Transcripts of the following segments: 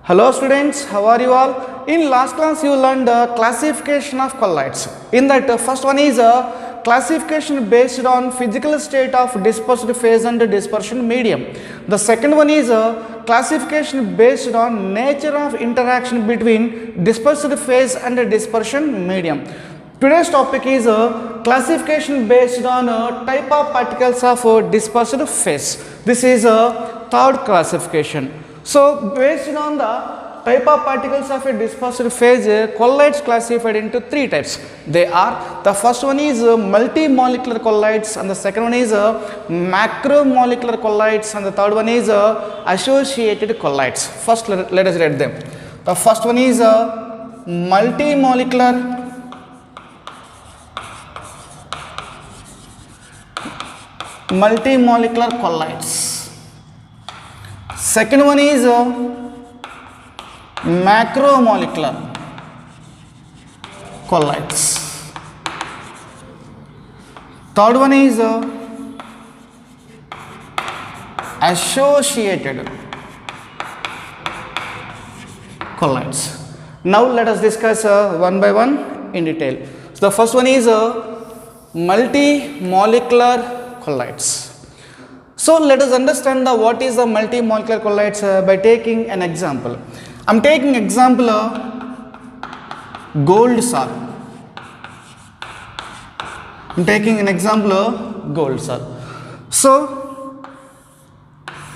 Hello students, how are you all? In last class you learned classification of colloids. In that first one is classification based on physical state of dispersed phase and dispersion medium. The second one is classification based on nature of interaction between dispersed phase and dispersion medium. Today's topic is classification based on type of particles of dispersed phase. This is third classification. So, based on the type of particles of a dispersed phase, colloids classified into three types. They are, the first one is multimolecular colloids, and the second one is macromolecular colloids, and the third one is associated colloids. First, let us read them. The first one is multimolecular colloids. Second one is macromolecular colloids. Third one is associated colloids. Now let us discuss one by one in detail. So the first one is multimolecular colloids. So let us understand what is the multimolecular colloids by taking an example. I am taking example gold salt. I am taking an example of gold salt. So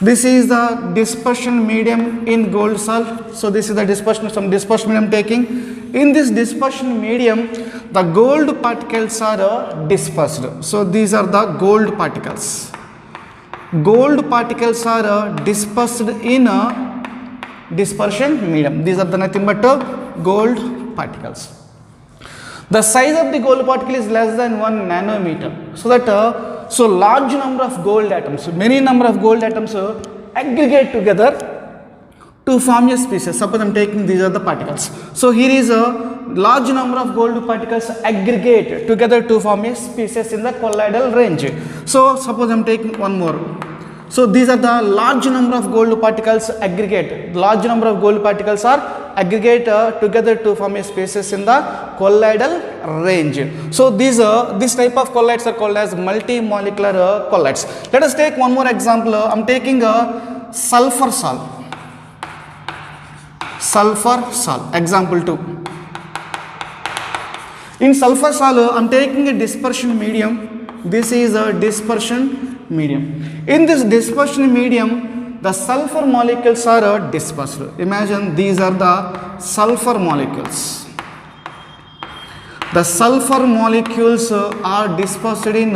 this is the dispersion medium in gold salt. So this is the dispersion medium I am taking. In this dispersion medium, the gold particles are dispersed. So these are the gold particles. Gold particles are dispersed in a dispersion medium. These are the nothing but gold particles. The size of the gold particle is less than 1 nanometer. So that so large number of gold atoms, many number of gold atoms aggregate together to form a species. Suppose I am taking these are the particles. So here is a large number of gold particles aggregate together to form a species in the colloidal range. So suppose I am taking one more. So these are the large number of gold particles aggregate. Large number of gold particles are aggregate together to form a species in the colloidal range. So this type of colloids are called as multimolecular colloids. Let us take one more example. I am taking a sulfur salt. Sulfur salt, example 2. In sulfur salt, I am taking a dispersion medium. This is a dispersion medium. In this dispersion medium, the sulfur molecules are dispersed. Imagine these are the sulfur molecules. The sulfur molecules are dispersed in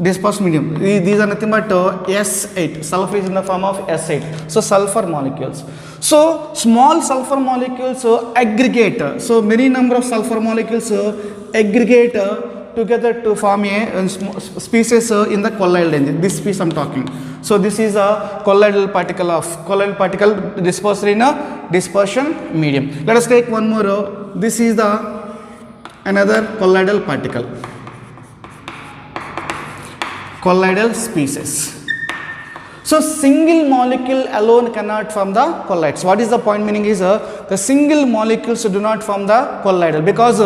dispersed medium. These are nothing but S8. Sulfur is in the form of S8. So sulfur molecules. So small sulfur molecules aggregate. So many number of sulfur molecules aggregate together to form a species in the colloidal range. This piece I am talking. So this is a colloidal particle dispersed in a dispersion medium. Let us take one more. This is the another colloidal particle. Colloidal species. So single molecule alone cannot form the colloids. What is the point meaning is the single molecules do not form the colloidal because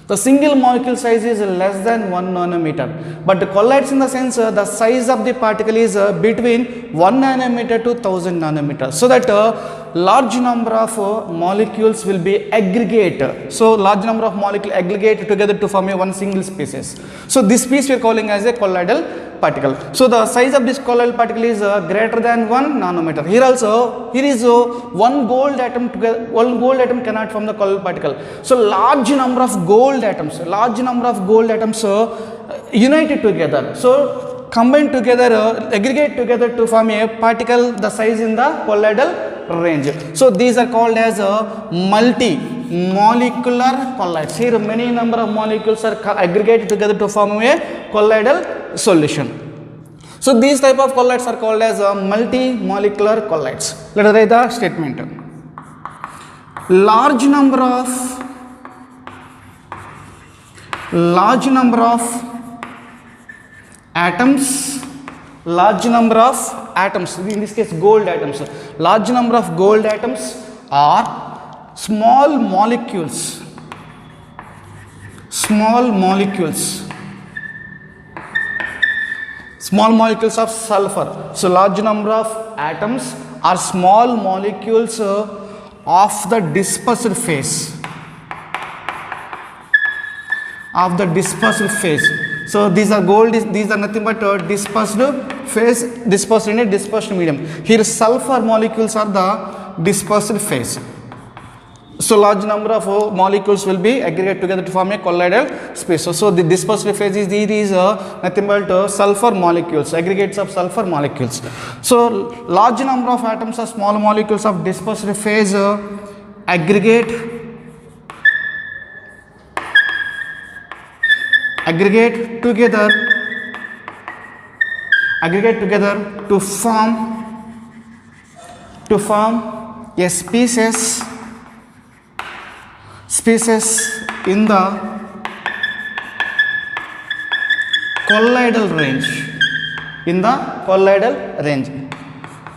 the single molecule size is less than 1 nanometer. But the colloids in the sense the size of the particle is between 1 nanometer to 1000 nanometers. So that large number of molecules will be aggregate. So large number of molecules aggregate together to form a one single species. So this piece we are calling as a colloidal particle. So the size of this colloidal particle is greater than 1 nanometer. Here also, here is one gold atom together. One gold atom cannot form the colloidal particle. So large number of gold atoms, united together. So combine together, aggregate together to form a particle the size in the colloidal range. So these are called as multimolecular colloids. Here many number of molecules are aggregated together to form a colloidal solution. So these type of colloids are called as multimolecular colloids. Let us write the statement. Large number of atoms large number of atoms, in this case gold atoms, large number of gold atoms are small molecules, small molecules of sulfur. So large number of atoms are small molecules of the dispersed phase, of the dispersed phase. So these are gold, these are nothing but dispersed phase, dispersed in a dispersed medium. Here sulfur molecules are the dispersed phase. So large number of molecules will be aggregate together to form a colloidal space. So the dispersed phase is these nothing but sulfur molecules, aggregates of sulfur molecules. So large number of atoms are small molecules of dispersed phase, aggregate together to form a species in the colloidal range,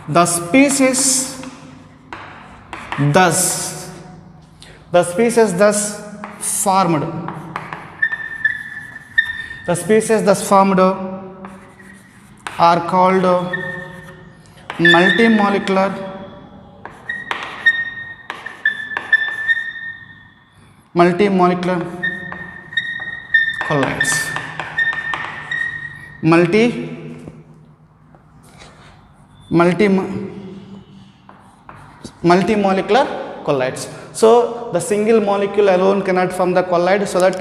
the species thus formed are called multimolecular colloids. Multimolecular colloids. So the single molecule alone cannot form the colloid, so that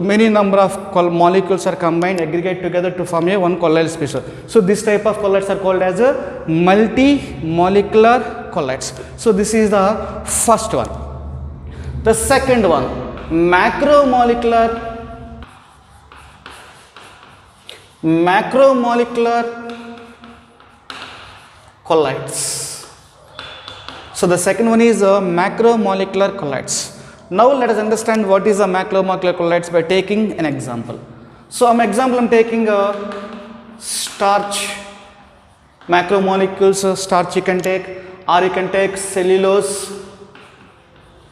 many number of molecules are combined, aggregate together to form a one colloidal species. So this type of colloids are called as a multimolecular colloids. So this is the first one. The second one, macromolecular colloids. So the second one is macromolecular colloids. Now let us understand what is a macromolecular colloids by taking an example. So I'm taking a starch, macromolecules, starch you can take, or you can take cellulose.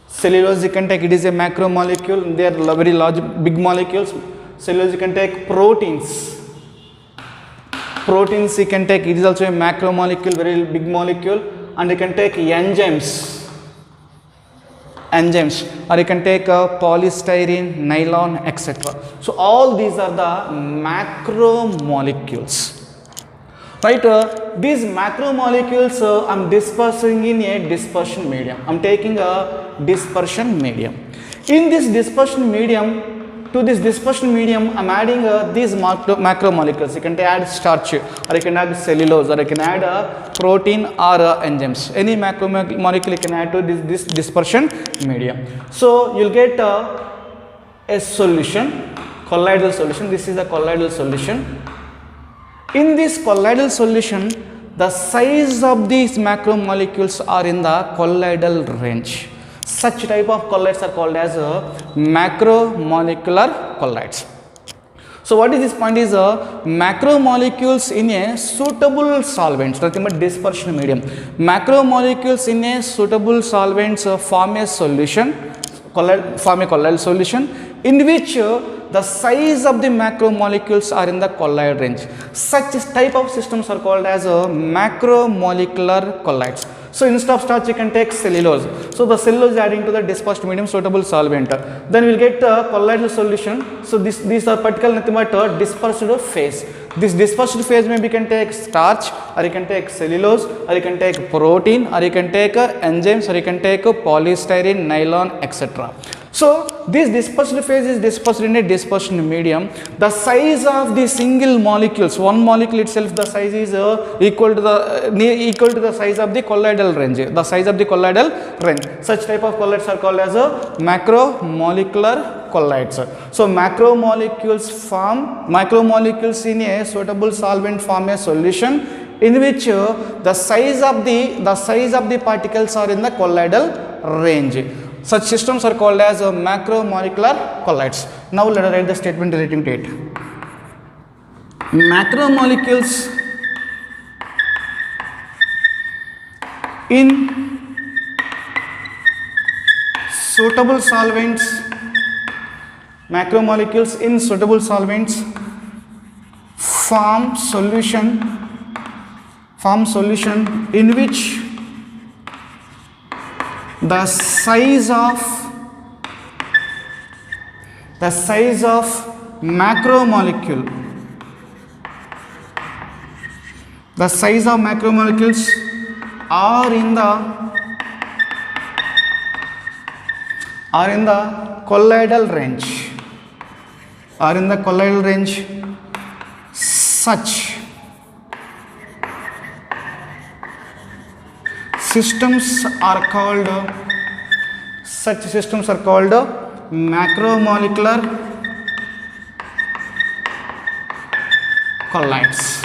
Cellulose you can take, it is a macromolecule, they are very large, big molecules. Cellulose you can take. Proteins you can take, it is also a macromolecule, very big molecule. And you can take enzymes, or you can take polystyrene, nylon, etc. So all these are the macromolecules. Right, these macromolecules I am dispersing in a dispersion medium. I am taking a dispersion medium. In this dispersion medium, to this dispersion medium, I am adding these macromolecules. You can add starch, or you can add cellulose, or you can add protein or enzymes. Any macromolecule you can add to this dispersion medium. So you will get a solution, colloidal solution. This is a colloidal solution. In this colloidal solution, the size of these macromolecules are in the colloidal range. Such type of colloids are called as macromolecular colloids. So what is this point is macromolecules in a suitable solvents, nothing but dispersion medium. Macromolecules in a suitable solvents form a solution, form a colloidal solution in which the size of the macromolecules are in the colloid range. Such type of systems are called as macromolecular colloids. So instead of starch you can take cellulose. So the cellulose is adding to the dispersed medium suitable solvent. Then we will get a colloidal solution. So these are particular nothing but dispersed phase. This dispersed phase maybe you can take starch, or you can take cellulose, or you can take protein, or you can take enzymes, or you can take polystyrene, nylon, etc. So this dispersed phase is dispersed in a dispersion medium. The size of the single molecules, one molecule itself, the size is equal to the size of the colloidal range. The size of the colloidal range. Such type of colloids are called as macromolecular colloids. So macromolecules in a suitable solvent form a solution in which the size of the particles are in the colloidal range. Such systems are called as macromolecular colloids. Now let us write the statement relating to it. Macromolecules in suitable solvents, macromolecules in suitable solvents form solution in which the size of macromolecules are in the colloidal range, such systems are called macromolecular colloids.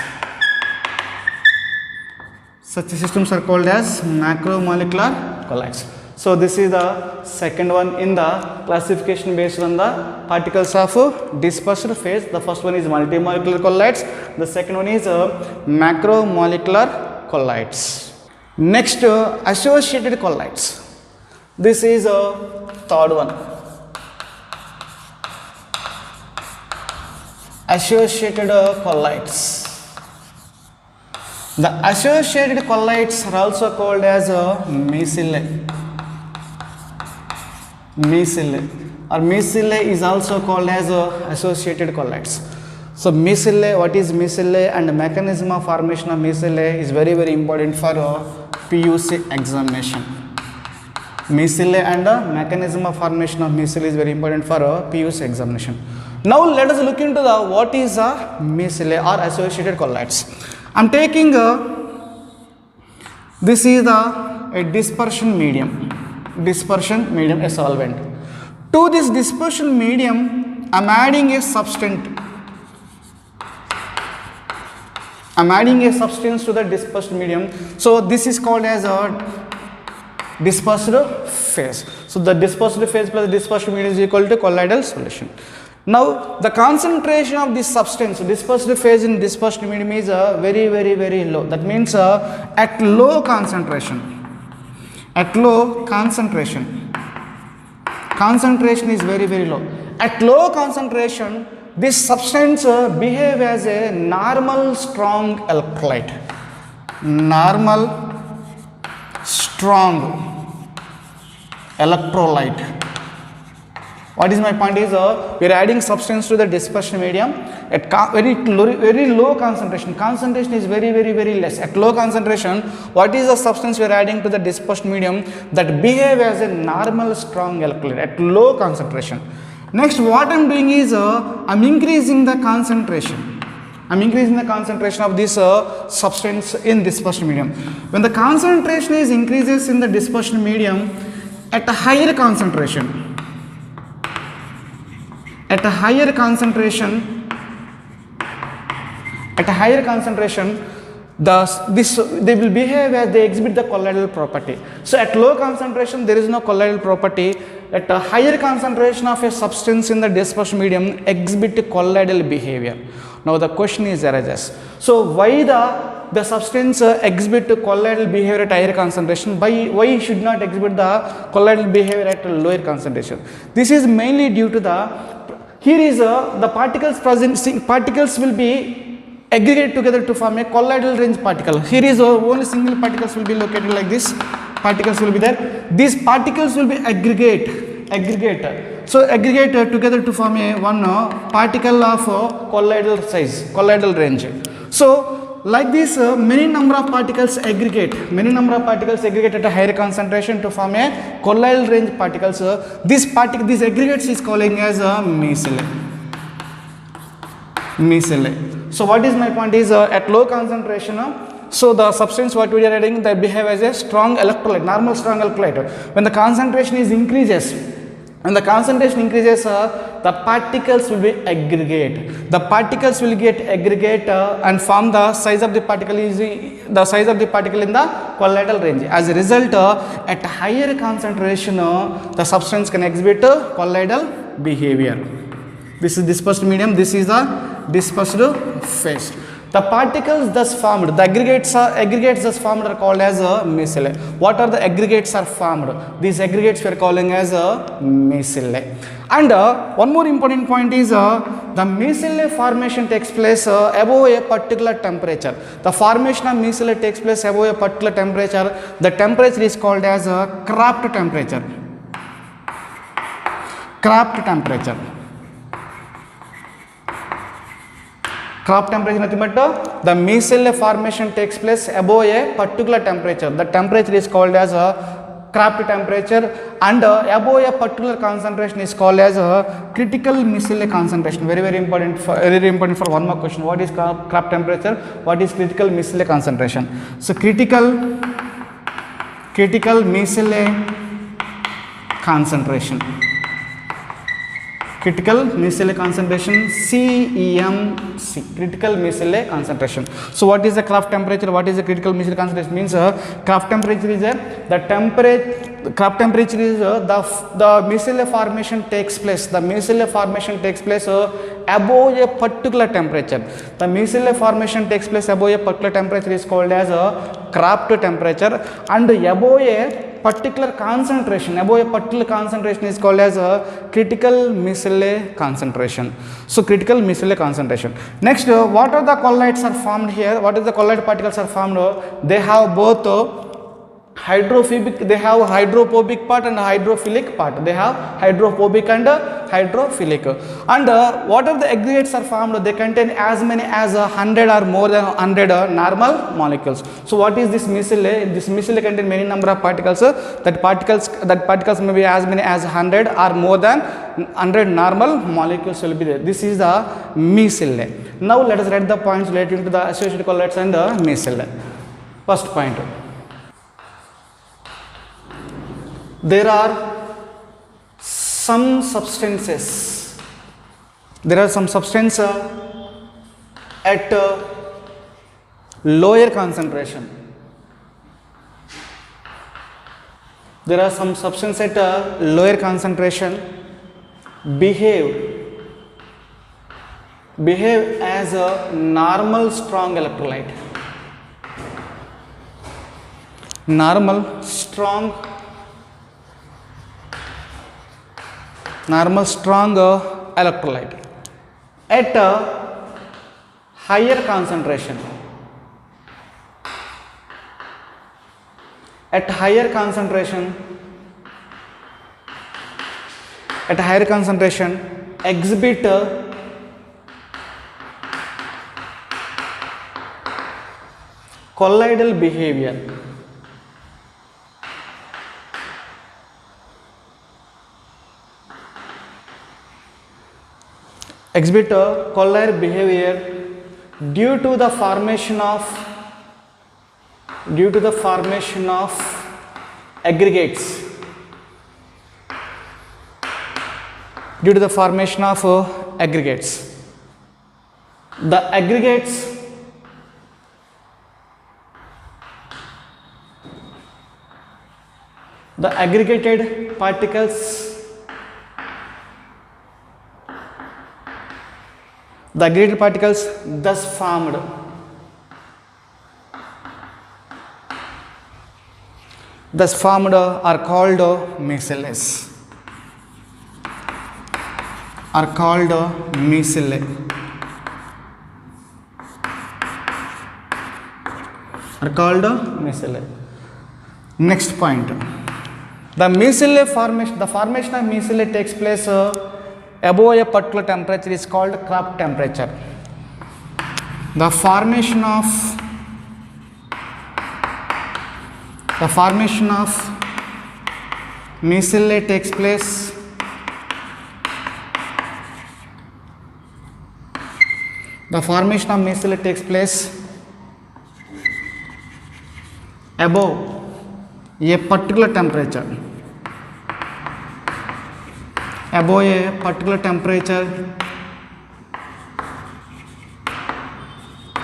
Such systems are called as macromolecular colloids. So this is the second one in the classification based on the particles of dispersed phase. The first one is multimolecular colloids. The second one is macromolecular colloids. Next, associated colloids. This is third one. Associated colloids. The associated colloids are also called as mesylae. Or mesylae is also called as associated colloids. So mesylae, what is mesylae and the mechanism of formation of mesylae is very important for PUC examination. Mesylae and the mechanism of formation of mesylae is very important for PUC examination. Now let us look into the what is a mesylae or associated colloids. I am taking this is a dispersion medium, a solvent. To this dispersion medium, I am adding a substance. I am adding a substance to the dispersed medium. So this is called as a dispersed phase. So the dispersed phase plus the dispersed medium is equal to colloidal solution. Now the concentration of this substance, dispersed phase in dispersed medium is very low. That means at low concentration is very low. At low concentration, this substance behave as a normal strong electrolyte. What is my point is we are adding substance to the dispersion medium at very low concentration. Concentration is very less. At low concentration, what is the substance we are adding to the dispersed medium that behave as a normal strong electrolyte at low concentration. Next, what I am doing is I am increasing the concentration. Of this substance in dispersed medium. When the concentration is increases in the dispersed medium at a higher concentration, they will behave as they exhibit the colloidal property. So at low concentration there is no colloidal property. At a higher concentration of a substance in the dispersed medium exhibit colloidal behavior. Now the question is arises. So why the substance exhibit colloidal behavior at higher concentration? Why should not exhibit the colloidal behavior at lower concentration? This is mainly due to here is the particles present. Particles will be aggregate together to form a colloidal range particle. Here is only single particles will be located like this. Particles will be there. These particles will be aggregate. So aggregate together to form a one particle of colloidal size, colloidal range. So like this, many number of particles aggregate. At a higher concentration to form a colloidal range particles. These aggregates is calling as a mesylae. So what is my point is at low concentration, so the substance what we are adding, they behave as a strong electrolyte, normal strong electrolyte. When the concentration increases, the particles will be aggregate. The particles will get aggregate and form the size of the particle in the colloidal range. As a result, at higher concentration, the substance can exhibit colloidal behavior. This is dispersed medium. This is the dispersed phase. The particles thus formed, the aggregates thus formed are called as a mesocyl. What are the aggregates are formed? These aggregates we are calling as a mesocyl. And one more important point is the mesocyl formation takes place above a particular temperature. The formation of mesocyl takes place above a particular temperature. The temperature is called as a Kraft temperature. Kraft temperature. Kraft temperature nothing but the mesocyl formation takes place above a particular temperature. The temperature is called as a Kraft temperature, and above a particular concentration is called as a critical mesocyl concentration. Very important for one more question. What is Kraft temperature? What is critical mesocyl concentration? So critical mesocyl concentration. Critical mesocyl concentration, CEMC, critical mesocyl concentration. So what is the Kraft temperature? What is the critical mesocyl concentration? Means Kraft temperature is the mesocyl formation takes place. The mesocyl formation takes place above a particular temperature. The mesocyl formation takes place above a particular temperature is called as a Kraft temperature, and above a particular concentration is called as a critical mesocyl concentration. So critical mesocyl concentration. Next, what are the colloids are formed here? What is the colloid particles are formed? They have both hydrophobic part and hydrophilic part. They have hydrophobic and hydrophilic. And what are the aggregates are formed? They contain as many as 100 or more than 100 normal molecules. So what is this mesocyl? This mesocyl contain many number of particles. That particles may be as many as 100 or more than 100 normal molecules will be there. This is the mesocyl. Now let us write the points related to the associated colloids and the mesocyl. First point. There are some substances at lower concentration. There are some substances at lower concentration behave as a normal strong electrolyte. Normal strong electrolyte at a higher concentration. At higher concentration exhibit colloidal behavior. Exhibit colloidal behavior due to the formation of aggregates. Due to the formation of aggregates. The aggregated particles thus formed are called mesocyls. Next point. The formation of mesocyl takes place above a particular temperature is called Kraft temperature. The formation of mesocyl takes place above a particular temperature.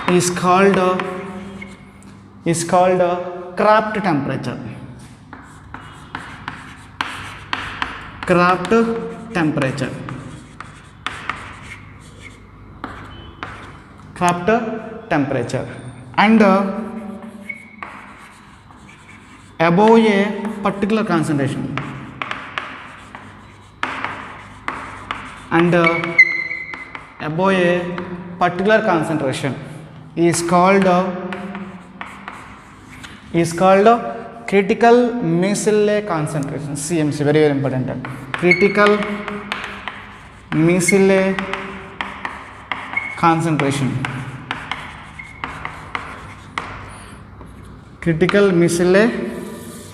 Is called Kraft temperature. Kraft temperature and above a particular concentration and above a particular concentration is called critical Meissele concentration, CMC, very very important. Critical Meissele concentration, critical Meissele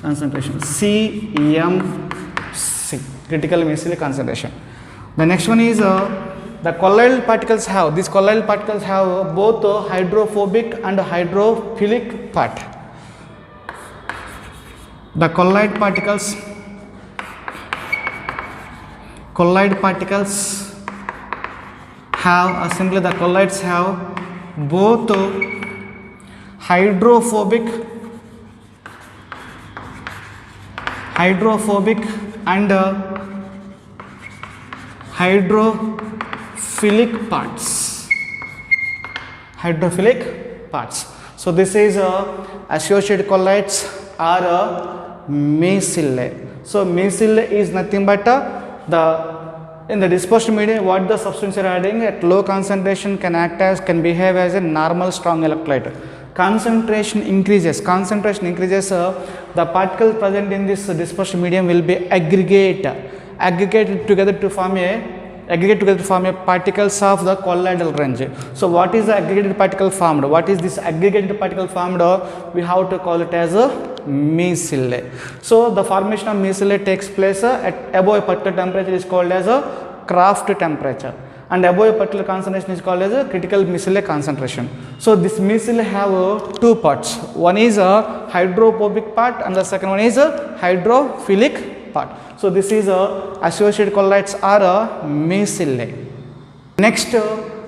concentration, CMC, critical Meissele concentration. The next one is the colloidal particles have, these colloidal particles have both hydrophobic and hydrophilic part. The colloid particles have simply the colloids have both hydrophobic and hydrophilic parts. So this is associated colloids are Meissele. So Meissele is nothing but in the dispersed medium what the substance you are adding at low concentration can behave as a normal strong electrolyte. Concentration increases, the particles present in this dispersed medium will be aggregated together to form a particles of the colloidal range. So what is the aggregated particle formed? What is this aggregated particle formed? We have to call it as a Meissele. So the formation of Meissele takes place at above a particular temperature is called as a Kraft temperature, and above a particular concentration is called as a critical Meissele concentration. So this Meissele have two parts. One is a hydrophobic part and the second one is a hydrophilic part. So this is associated colloids are Meissele. Next,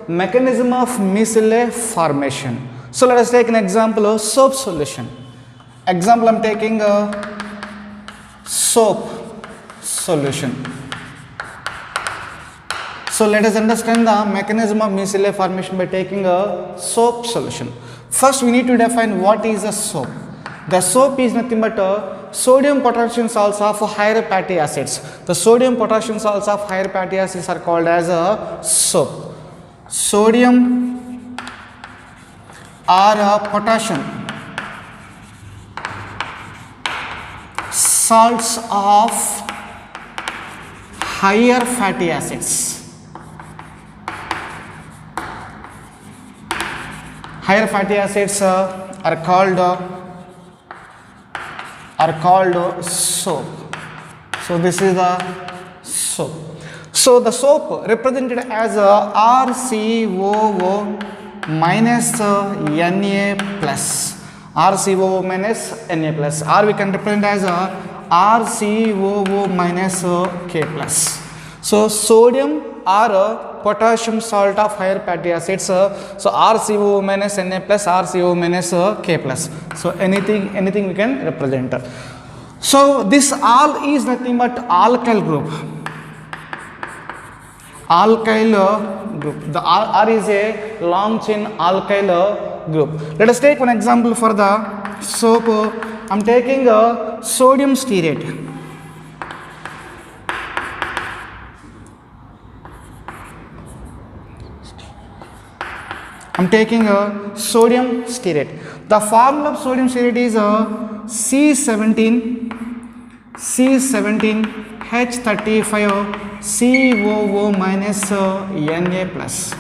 mechanism of Meissele formation. So let us take an example of soap solution. Example, I am taking a soap solution. So let us understand the mechanism of Meissele formation by taking a soap solution. First we need to define what is a soap. The soap is nothing but sodium potassium salts of higher fatty acids. The sodium potassium salts of higher fatty acids are called as a soap. Sodium or potassium salts of higher fatty acids. Higher fatty acids are called soap. So this is the soap. So the soap represented as RCOO minus Na plus. RCOO minus Na plus, or we can represent as RCOO minus K plus. So sodium or potassium salt of higher fatty acids, so RCOO minus Na plus, RCOO minus K plus. So anything we can represent. So this all is nothing but alkyl group. The R is a long chain alkyl group. Let us take one example for the soap. I am taking a sodium stearate. I am taking a sodium stearate. The formula of sodium stearate is C17H35COO minus Na plus.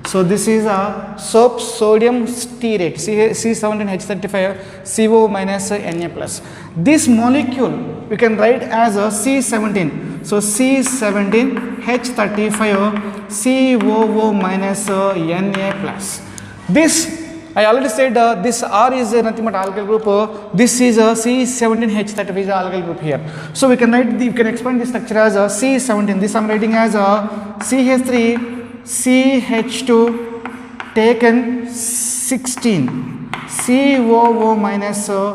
So this is a soap sodium stearate, C17H35COO minus Na plus. This molecule we can write as a C17. So C17H35COO minus Na plus. This I already said this R is nothing but alkyl group. This is a C17H35 is alkyl group here. So we can expand this structure as a C17. This I am writing as a CH3CH2 taken 16 COO minus Na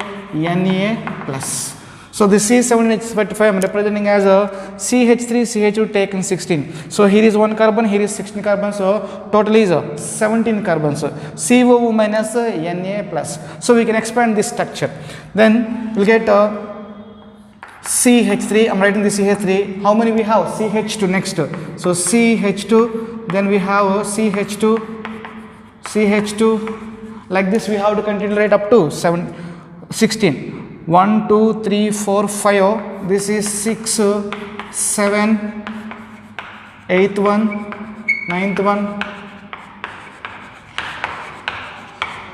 plus. So this C17H35 I am representing as a CH3, CH2 taken 16. So here is 1 carbon, here is 16 carbon, so total is 17 carbons. COO minus Na plus. So we can expand this structure. Then we'll get CH3, I am writing the CH3. How many we have? CH2 next. So CH2, then we have CH2, CH2. Like this we have to continue right up to 16. 1, 2, 3, 4, 5. This is 6, 7, 8th one, 9th one,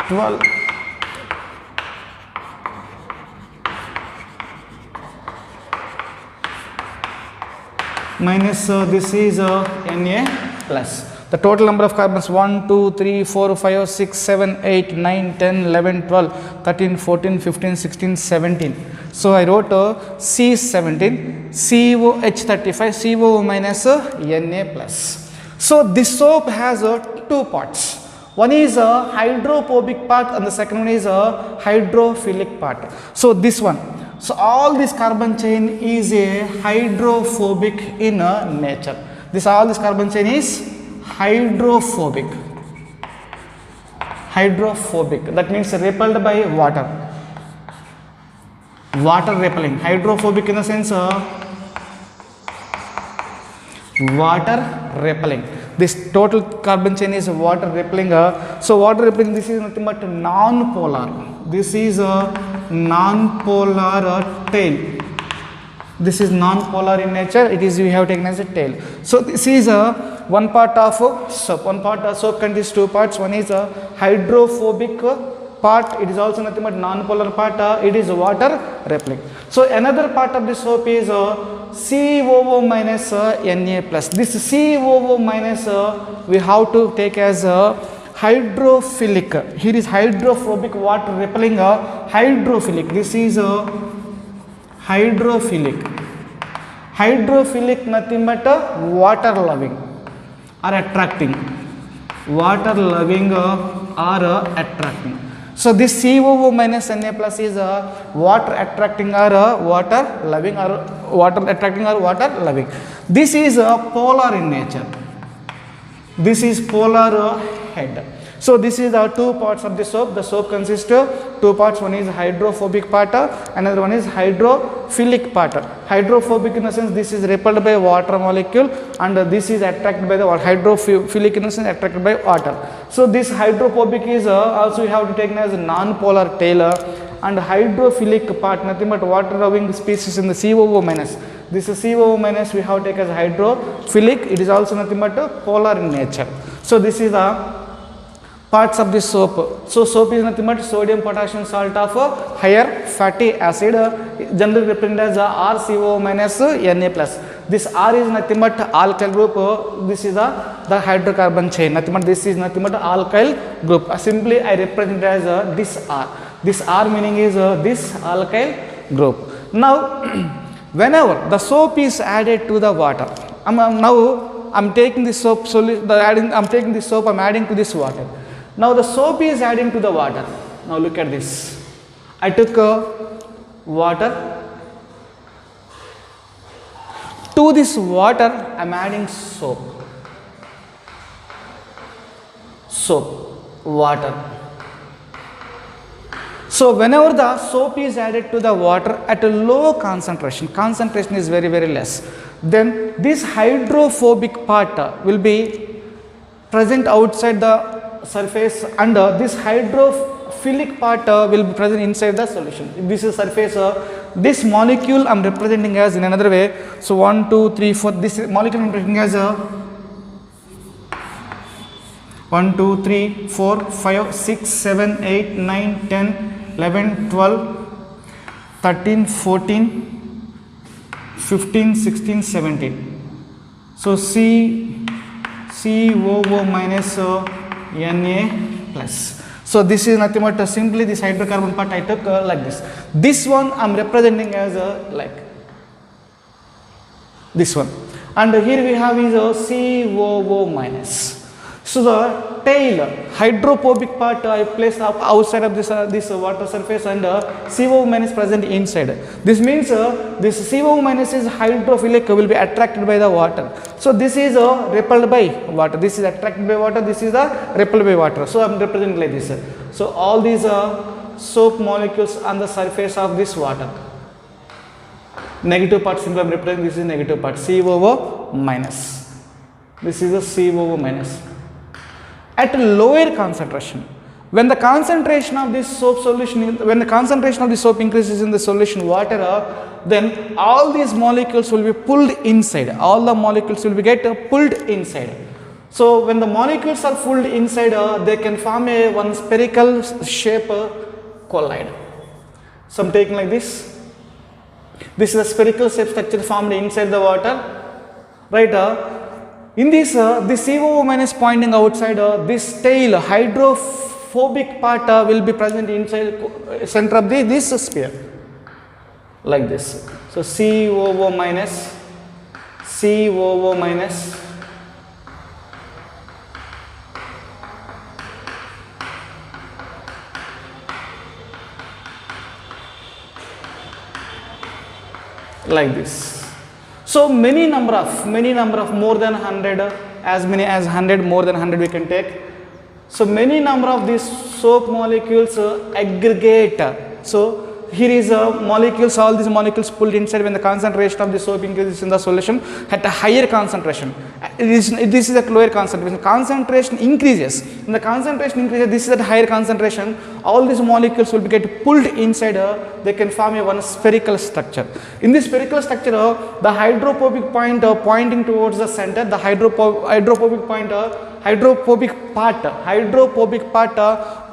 12. Minus this is Na plus. The total number of carbons 1, 2, 3, 4, 5, 6, 7, 8, 9, 10, 11, 12, 13, 14, 15, 16, 17. So I wrote C17, COH35, COO minus Na plus. So this soap has two parts. One is a hydrophobic part and the second one is a hydrophilic part. So this one. So all this carbon chain is a hydrophobic in nature. All this carbon chain is hydrophobic. That means repelled by water. Water repelling. Hydrophobic in the sense water repelling. This total carbon chain is water repelling. So water repelling, this is nothing but non-polar. This is a non-polar tail. This is non-polar in nature. It is, we have taken as a tail. So this is one part of soap. One part of soap contains two parts. One is a hydrophobic part. It is also nothing but non-polar part. It is water repelling. So another part of the soap is COO minus Na plus. This COO minus we have to take as hydrophilic. Here is hydrophobic, water repelling, hydrophilic. This is hydrophilic. Hydrophilic nothing but water loving or attracting. Water loving or attracting. So this COO minus Na plus is water attracting or water loving or water attracting or water loving. This is polar in nature. This is polar head. So this is the two parts of the soap. The soap consists of two parts. One is hydrophobic part, another one is hydrophilic part. Hydrophobic in the sense this is repelled by water molecule and this is attracted by the water. Hydrophilic in the sense attracted by water. So this hydrophobic is also you have to take as a non-polar tail and hydrophilic part nothing but water loving species in the COO minus. This is COO minus we have to take as hydrophilic. It is also nothing but polar in nature. So this is the parts of the soap. So soap is nothing but sodium potassium salt of higher fatty acid, generally represented as RCO minus Na plus. This R is nothing but alkyl group. This is the hydrocarbon chain. Nothing but this is nothing but alkyl group. Simply I represent as this R. This R meaning is this alkyl group. Now whenever the soap is added to the water, I'm taking this soap. I'm taking this soap. I'm adding to this water. Now the soap is adding to the water. Now look at this. I took water. To this water I am adding soap. Soap, water. So whenever the soap is added to the water at a low concentration is very less, then this hydrophobic part will be present outside the surface and this hydrophilic part will be present inside the solution. If this is surface, this molecule I am representing as in another way. So 1, 2, 3, 4, this molecule I am representing as 1, 2, 3, 4, 5, 6, 7, 8, 9, 10, 11, 12, 13, 14, 15, 16, 17. So COO minus Na plus. So this is nothing but simply this hydrocarbon part I took like this. This one I am representing as like this one. And here we have is COO minus. So the tail hydrophobic part I placed up outside of this water surface, and CO minus present inside. This means this CO minus is hydrophilic, will be attracted by the water. So this is repelled by water. This is attracted by water. This is repelled by water. So I am representing like this. So all these soap molecules on the surface of this water. Negative part simply I am representing. This is negative part, COO minus. This is a COO minus. At a lower concentration, when the concentration of this soap solution, when the concentration of the soap increases in the solution water, then all these molecules will be pulled inside. All the molecules will be pulled inside. So when the molecules are pulled inside, they can form one spherical shape colloid. So I am taking like this. This is a spherical shape structure formed inside the water, right? In this, the CO minus pointing outside, this tail hydrophobic part will be present inside center of this sphere, like this. So COO minus, COO minus, like this. So many number of more than 100, as many as 100, more than 100 we can take. So many number of these soap molecules aggregate. So here is molecules, all these molecules pulled inside when the concentration of the soap increases in the solution at a higher concentration. This is at lower concentration. Concentration increases. When the concentration increases, this is at higher concentration. All these molecules will get pulled inside. They can form one spherical structure. In this spherical structure, the hydrophobic point pointing towards the center, the hydrophobic part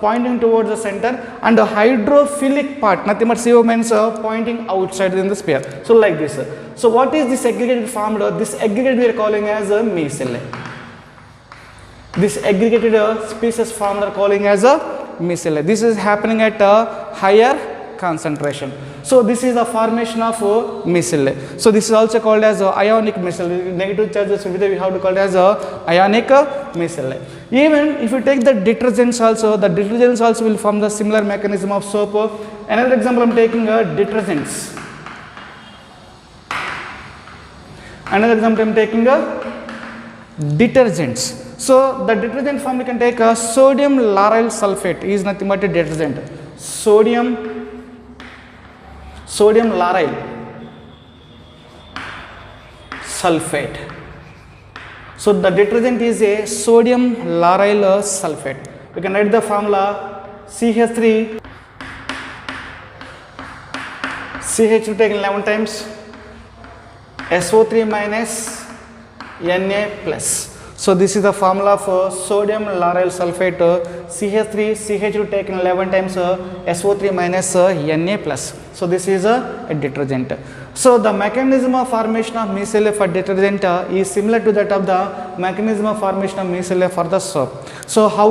pointing towards the center, and the hydrophilic part, nothing but CO minus, pointing outside in the sphere. So like this. So what is this aggregated formed? This aggregate we are calling as a micelle. This aggregated species formed are calling as a micelle. This is happening at a higher concentration. So this is the formation of micelle. So this is also called as ionic micelle. Negative charges we have to call it as ionic micelle. Even if you take the detergents also, the detergents also will form the similar mechanism of soap. Another example I am taking detergents. Another example I am taking detergents. So the detergent form we can take sodium lauryl sulfate is nothing but a detergent. Sodium lauryl sulfate. So the detergent is a sodium lauryl sulfate. We can write the formula CH3, CH taken 11 times, SO3 minus Na plus. So this is the formula for sodium lauryl sulfate, CH3, CH2 taken 11 times, SO3 minus Na plus. So this is a detergent. So the mechanism of formation of micelle for detergent is similar to that of the mechanism of formation of micelle for the soap. So how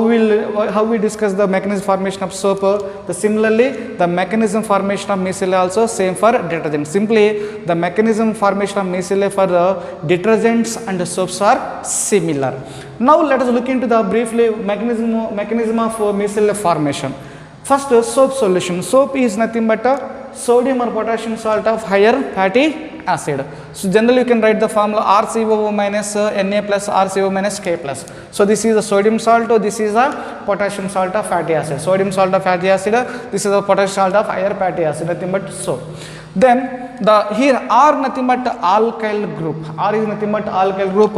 we discuss the mechanism formation of soap? Similarly, the mechanism formation of micelle also same for detergent. Simply the mechanism formation of micelle for detergents and soaps are similar. Now let us look into the briefly mechanism of micelle formation. First, soap solution. Soap is nothing but a sodium or potassium salt of higher fatty acid. So generally you can write the formula RCOO minus Na plus RCO minus K plus. So this is a sodium salt, this is a potassium salt of fatty acid. Sodium salt of fatty acid, this is a potassium salt of higher fatty acid, nothing but soap. Then here R nothing but alkyl group. R is nothing but alkyl group.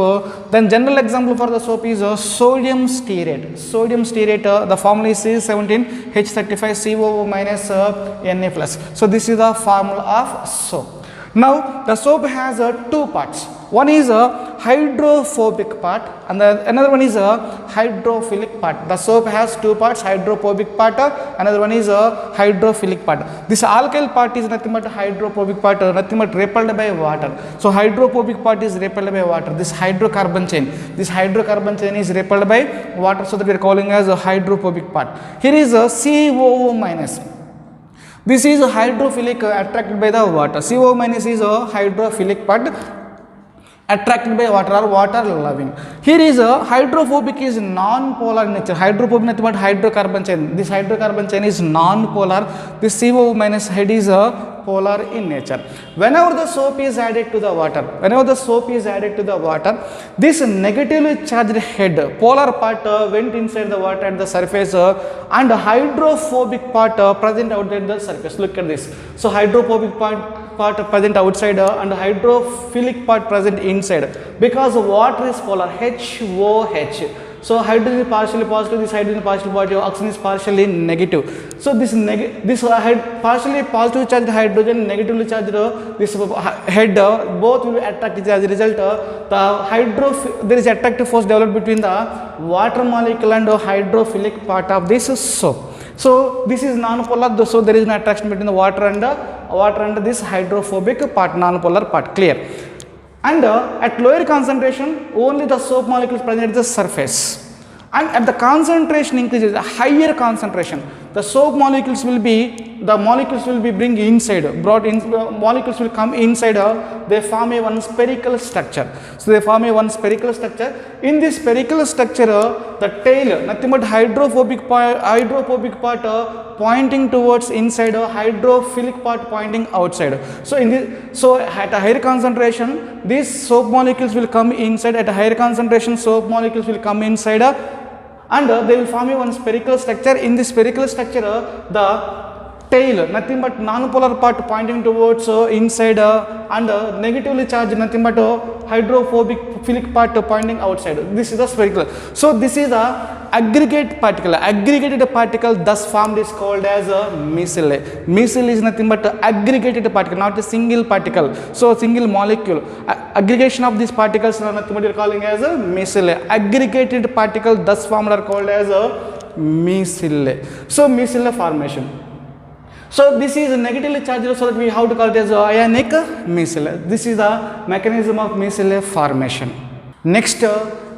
Then general example for the soap is sodium stearate. Sodium stearate, the formula is C17H35COO minus Na plus. So this is the formula of soap. Now the soap has two parts. One is a hydrophobic part and another one is a hydrophilic part. The soap has two parts, hydrophobic part, another one is a hydrophilic part. This alkyl part is nothing but hydrophobic part, nothing but repelled by water. So hydrophobic part is repelled by water. This hydrocarbon chain is repelled by water, so that we are calling as a hydrophobic part. Here is a COO minus. This is a hydrophilic, attracted by the water. CO minus is a hydrophilic part. attracted by water or water loving. Here is a hydrophobic is non-polar in nature. Hydrophobic nothing but hydrocarbon chain. This hydrocarbon chain is non-polar. This CO minus head is a polar in nature. Whenever the soap is added to the water, this negatively charged head, polar part went inside the water at the surface and hydrophobic part present outside the surface. Look at this. So hydrophobic part present outside and hydrophilic part present inside, because water is polar, HOH. So hydrogen is partially positive, this hydrogen is partially positive, oxygen is partially negative. So this partially positive charged hydrogen, negatively charged this head, both will be attracted. As a result, there is attractive force developed between the water molecule and hydrophilic part of this soap. So this is non-polar, so there is no attraction between the water and this hydrophobic part, non-polar part. Clear? And at lower concentration, only the soap molecules present at the surface. And at the concentration increases, a higher concentration, the soap molecules will be molecules will come inside, they form a one spherical structure. So they form a one spherical structure. In this spherical structure, the tail, nothing but hydrophobic part pointing towards inside, hydrophilic part pointing outside. So at a higher concentration, these soap molecules will come inside. At a higher concentration, soap molecules will come inside, and they will form a one spherical structure. In this spherical structure, the tail, nothing but non-polar part pointing towards inside, and negatively charged, nothing but hydrophobic part pointing outside. This is the spherical. So this is the aggregate particle. Aggregated particle thus formed is called as a micelle. Micelle is nothing but aggregated particle, not a single particle. So single molecule. Aggregation of these particles are nothing but we are calling as a micelle. Aggregated particle thus formed are called as a micelle. So micelle formation. So this is negatively charged, so that we have to call it as ionic micelle. This is the mechanism of micelle formation. Next,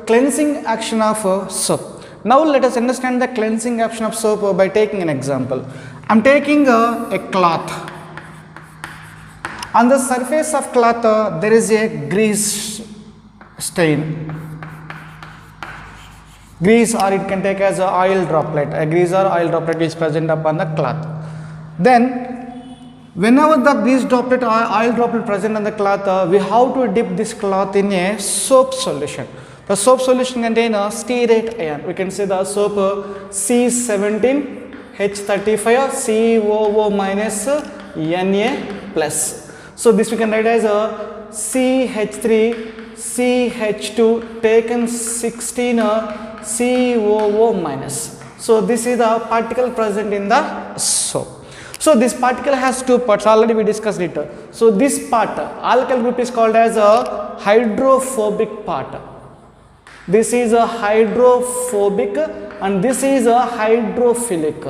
cleansing action of soap. Now let us understand the cleansing action of soap by taking an example. I am taking a cloth. On the surface of cloth there is a grease stain. Grease, or it can take as a oil droplet. A grease or oil droplet is present upon the cloth. Then whenever the grease droplet or oil droplet present on the cloth, we have to dip this cloth in a soap solution. The soap solution contains a stearate ion. We can say the soap C17H35 COO minus Na plus. So this we can write as a CH3 CH2 taken 16 COO minus. So this is the particle present in the soap. So this particle has two parts, already we discussed it. So this part, alkyl group is called as a hydrophobic part. This is a hydrophobic and this is a hydrophilic.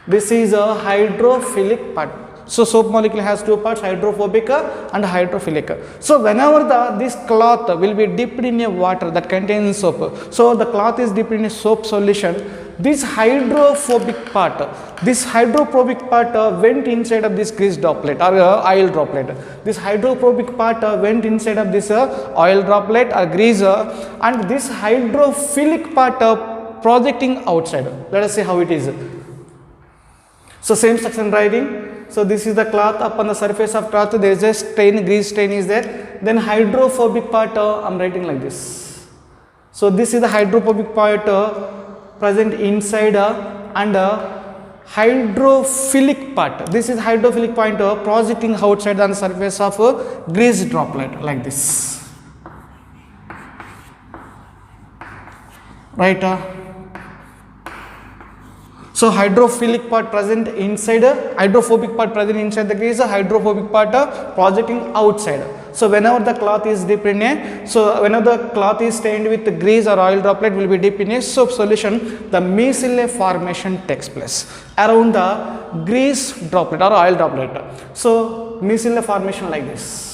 This is a hydrophilic part. So soap molecule has two parts, hydrophobic and hydrophilic. So whenever this cloth will be dipped in a water that contains soap, so the cloth is dipped in a soap solution, this hydrophobic part went inside of this grease droplet or oil droplet. This hydrophobic part went inside of this oil droplet or grease, and this hydrophilic part projecting outside. Let us see how it is. So same section writing. So this is the cloth. Upon the surface of cloth there is a stain, grease stain is there. Then hydrophobic part, I am writing like this. So this is the hydrophobic part present inside, and hydrophilic part. This is hydrophilic point projecting outside on the surface of grease droplet like this. Right? So hydrophilic part present inside, hydrophobic part present inside the grease, hydrophobic part projecting outside. So whenever the cloth is dipped in whenever the cloth is stained with grease or oil droplet will be dipped in a soap solution, the micelle formation takes place around the grease droplet or oil droplet. So micelle formation like this.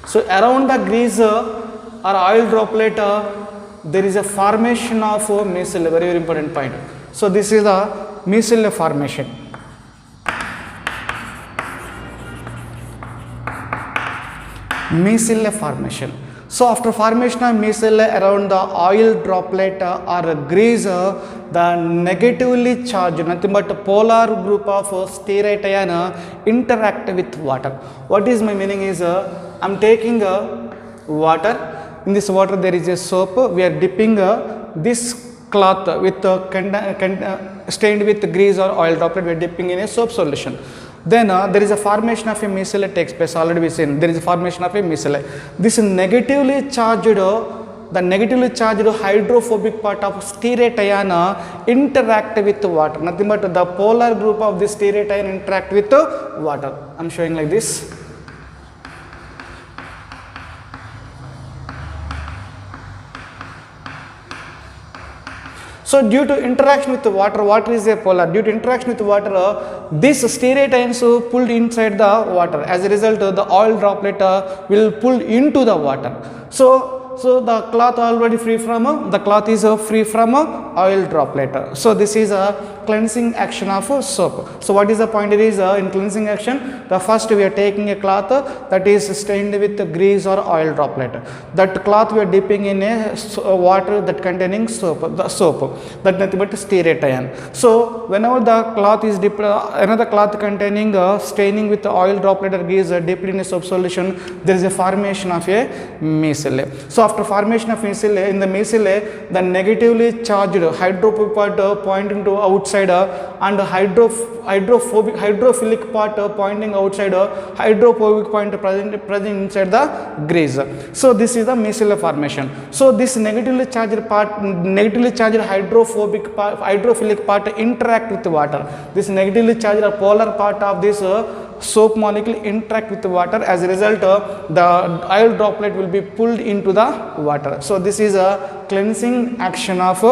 So around the grease or oil droplet there is a formation of micelle, very important point. So this is the micelle formation. Micellar formation. So after formation of micellar around the oil droplet or grease, the negatively charged, nothing but polar group of stearate ion interact with water. What is my meaning is, I am taking water. In this water there is a soap. We are dipping this cloth with stained with grease or oil droplet. We are dipping in a soap solution. Then there is a formation of a micellar takes place. Already we seen there is a formation of a micellar. This negatively charged, the negatively charged hydrophobic part of stearate ion interact with water. Nothing but the polar group of this stearate ion interact with water. I am showing like this. So due to interaction with the water is a polar. Due to interaction with water, this stearate ions pulled inside the water. As a result, the oil droplet will pull into the water. So the cloth already free from the cloth is free from oil droplet. So this is a cleansing action of soap. So what is the point? It is in cleansing action. The first we are taking a cloth that is stained with grease or oil droplet. That cloth we are dipping in a water that containing soap. The soap that nothing but stearate ion. So whenever the cloth is dipped, another cloth containing staining with oil droplet or grease dipped in a soap solution, there is a formation of a micellar. So after formation of micellar, in the micellar, the negatively charged hydrophobic part pointing to outside and hydrophilic part pointing outside, hydrophobic point present inside the grease. So this is the micellar formation. So this negatively charged part, negatively charged hydrophilic part interact with water. This negatively charged polar part of this soap molecule interact with the water. As a result, the oil droplet will be pulled into the water. So this is a cleansing action of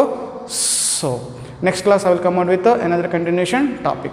soap. Next class I will come out with another continuation topic.